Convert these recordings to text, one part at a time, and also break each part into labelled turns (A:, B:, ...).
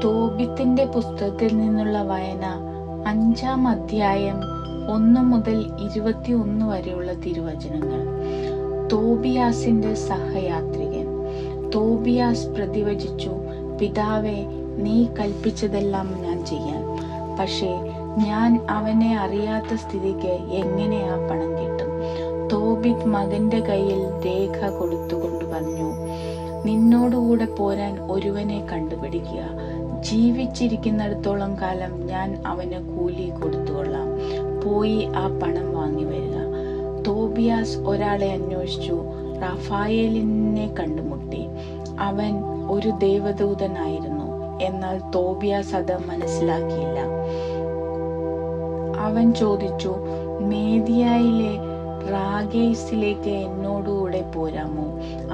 A: തോബിത്തിന്റെ പുസ്തകത്തിൽ നിന്നുള്ള വായന 5-ാം അധ്യായം 1 മുതൽ 21 വരെയുള്ള തിരുവചനങ്ങൾ. തോബിയാസിന്റെ സഹയാത്രികൻ. തോബിയാസ് പ്രതിവചിച്ചു, പിതാവേ, നീ കൽപ്പിച്ചതെല്ലാം ഞാൻ ചെയ്യാം. പക്ഷേ ഞാൻ അവനെ അറിയാത്ത സ്ഥിതിക്ക് എങ്ങനെ ആ പണം കിട്ടും? തോബിത്ത് മകന്റെ കയ്യിൽ രേഖ കൊടുത്തുകൊണ്ട് പറഞ്ഞു, നിന്നോടുകൂടെ പോരാൻ ഒരുവനെ കണ്ടുപിടിക്കുക. ജീവിച്ചിരിക്കുന്നിടത്തോളം കാലം ഞാൻ അവന് കൂലി കൊടുത്തുകൊള്ളാം. പോയി ആ പണം വാങ്ങി വരിക. തോബിയാസ് ഒരാളെ അന്വേഷിച്ചു, റഫായേലിനെ കണ്ടുമുട്ടി. അവൻ ഒരു ദേവദൂതനായിരുന്നു. എന്നാൽ തോബിയാസ് അത് മനസ്സിലാക്കിയില്ല. അവൻ ചോദിച്ചു, മേദിയയിലെ റാഗേസിലേക്ക് എന്നോടുകൂടെ പോരാമോ?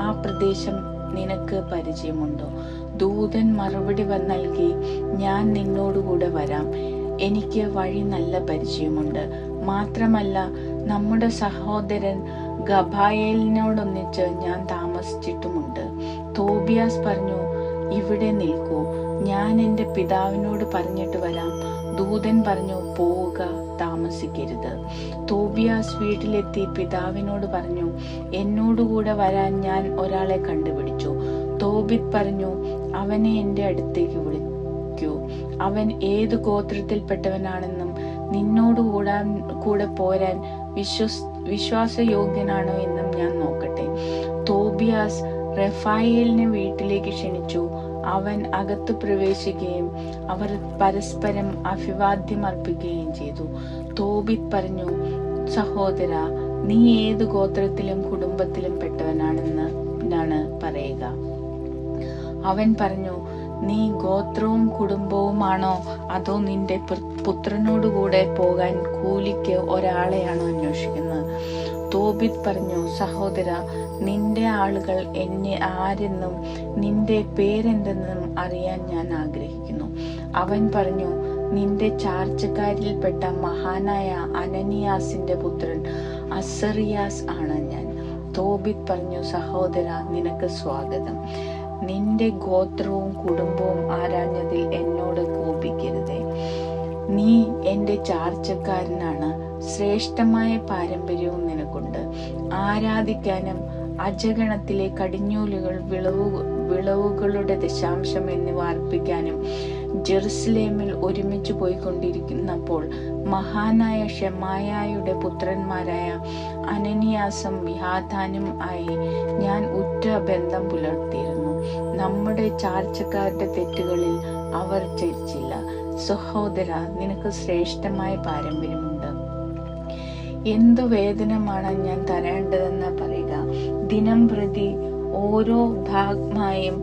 A: ആ പ്രദേശം നിനക്ക് പരിചയമുണ്ടോ? ദൂതൻ മറുപടി നൽകി, ഞാൻ നിന്നോടുകൂടെ വരാം. എനിക്ക് വഴി നല്ല പരിചയമുണ്ട്. മാത്രമല്ല, നമ്മുടെ സഹോദരൻ ഗബായേലിനോടൊന്നിച്ച് ഞാൻ താമസിച്ചിട്ടുമുണ്ട്. തോബിയാസ് പറഞ്ഞു, ഇവിടെ നിൽക്കൂ, ഞാൻ എൻ്റെ പിതാവിനോട് പറഞ്ഞിട്ട് വരാം. ദൂതൻ പറഞ്ഞു, പോവുക, താമസിക്കരുത്. തോബിയാസ് വീട്ടിലെത്തി പിതാവിനോട് പറഞ്ഞു, എന്നോടുകൂടെ വരാൻ ഞാൻ ഒരാളെ കണ്ടുപിടിച്ചു. തോബിത്ത് പറഞ്ഞു, അവനെ എൻ്റെ അടുത്തേക്ക് വിളിക്കൂ. അവൻ ഏത് ഗോത്രത്തിൽപ്പെട്ടവനാണെന്നും നിന്നോട് കൂടെ പോരാൻ വിശ്വാസയോഗ്യനാണോ എന്നും ഞാൻ നോക്കട്ടെ. തോബിയാസ് റഫായേലിനെ വീട്ടിലേക്ക് ക്ഷണിച്ചു. അവൻ അകത്ത് പ്രവേശിക്കുകയും അവർ പരസ്പരം അഭിവാദ്യം അർപ്പിക്കുകയും ചെയ്തു. തോബിത്ത് പറഞ്ഞു, സഹോദര, നീ ഏത് ഗോത്രത്തിലും കുടുംബത്തിലും പെട്ടവനാണെന്നാണ് പറയുക? അവൻ പറഞ്ഞു, നീ ഗോത്രവും കുടുംബവുമാണോ, അതോ നിന്റെ പുത്രനോടുകൂടെ പോകാൻ കൂലിക്ക് ഒരാളെയാണോ അന്വേഷിക്കുന്നത്? തോബിത്ത് പറഞ്ഞു, സഹോദര, നിന്റെ ആളുകൾ എന്നെ ആരെന്നും നിന്റെ പേരെന്തെന്നും അറിയാൻ ഞാൻ ആഗ്രഹിക്കുന്നു. അവൻ പറഞ്ഞു, നിന്റെ ചാർച്ചക്കാരിൽപ്പെട്ട മഹാനായ അനനിയാസിന്റെ പുത്രൻ അസറിയാസ് ആണ് ഞാൻ. തോബിത്ത് പറഞ്ഞു, സഹോദര, നിനക്ക് സ്വാഗതം. നിന്റെ ഗോത്രവും കുടുംബവും ആരാഞ്ഞതിൽ എന്നോട് കോപിക്കരുതേ. നീ എൻ്റെ ചാർച്ചക്കാരനാണ്. ശ്രേഷ്ഠമായ പാരമ്പര്യവും നിനക്കുണ്ട്. ആരാധിക്കാനും അജഗണത്തിലെ കടിഞ്ഞൂലുകൾ, വിളവുകളുടെ ദശാംശം എന്നിവ അർപ്പിക്കാനും ജെറുസലേമിൽ ഒരുമിച്ച് പോയിക്കൊണ്ടിരിക്കുന്നപ്പോൾ മഹാനായ ഷെമായായുടെ പുത്രന്മാരായ അനനിയാസും യാഥാനും ആയി ഞാൻ ഉറ്റ ബന്ധം പുലർത്തിയിരുന്നു. നമ്മുടെ ചാർച്ചക്കാരുടെ തെറ്റുകളിൽ അവർ ചരിച്ചില്ല. സഹോദര, നിനക്ക് ശ്രേഷ്ഠമായ പാരമ്പര്യമുണ്ട്. എന്തു വേതനമാണ് ഞാൻ തരേണ്ടതെന്ന് പറയുക. ദിനം പ്രതി ഓരോ ഭാഗ്മായും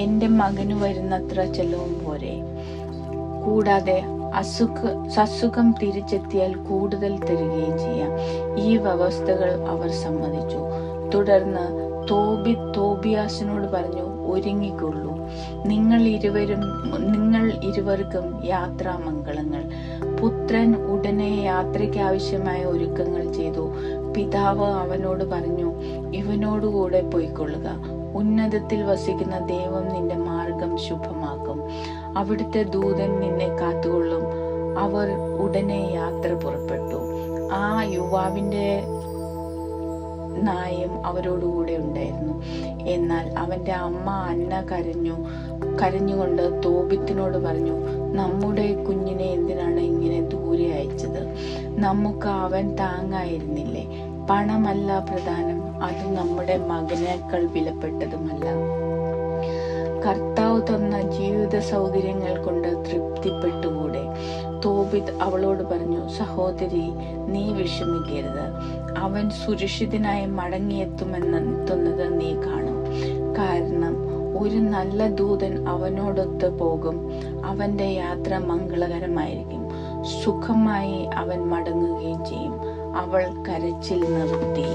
A: എൻ്റെ മകന് വരുന്നത്ര ചെലവും പോരെ? കൂടാതെ സസുഖം തിരിച്ചെത്തിയാൽ കൂടുതൽ തരികയും ചെയ്യാം. ഈ വ്യവസ്ഥകൾ അവർ സമ്മതിച്ചു. തുടർന്ന് തോബിയാസിനോട് പറഞ്ഞു, ഒരുങ്ങിക്കൊള്ളൂ, നിങ്ങൾ ഇരുവർക്കും യാത്രാമംഗളങ്ങൾ. പുത്രൻ ഉടനെ യാത്രയ്ക്ക് ആവശ്യമായ ഒരുക്കങ്ങൾ ചെയ്തു. പിതാവ് അവനോട് പറഞ്ഞു, ഇവനോടുകൂടെ പോയിക്കൊള്ളുക. ഉന്നതത്തിൽ വസിക്കുന്ന ദൈവം നിന്റെ മാർഗം ശുഭമാക്കും. അവിടുത്തെ ദൂതൻ നിന്നെ കാത്തുകൊള്ളും. അവർ ഉടനെ യാത്ര പുറപ്പെട്ടു. ആ യുവാവിന്റെ നായും അവരോടുകൂടെ ഉണ്ടായിരുന്നു. എന്നാൽ അവന്റെ അമ്മ അന്ന കരഞ്ഞുകൊണ്ട് തോബിത്തിനോട് പറഞ്ഞു, നമ്മുടെ കുഞ്ഞിനെ എന്തിനാണ് ഇങ്ങനെ ദൂരെ അയച്ചത്? നമുക്ക് അവൻ താങ്ങായിരുന്നില്ലേ? പണമല്ല പ്രധാനം, അത് നമ്മുടെ മകനേക്കാൾ വിലപ്പെട്ടതുമല്ല. കർത്താവ് തന്ന ജീവിത സൗകര്യങ്ങൾ കൊണ്ട് തൃപ്തിപ്പെട്ടുകൂടെ? തോബിത്ത് അവളോട് പറഞ്ഞു, സഹോദരി, നീ വിഷമിക്കരുത്. അവൻ സുരക്ഷിതനായി മടങ്ങിയെത്തുന്നത് നീ കാണും. കാരണം ഒരു നല്ല ദൂതൻ അവനോടൊത്ത് പോകും. അവന്റെ യാത്ര മംഗളകരമായിരിക്കും. സുഖമായി അവൻ മടങ്ങുകയും ചെയ്യും. അവൾ കരച്ചിൽ നിർത്തി.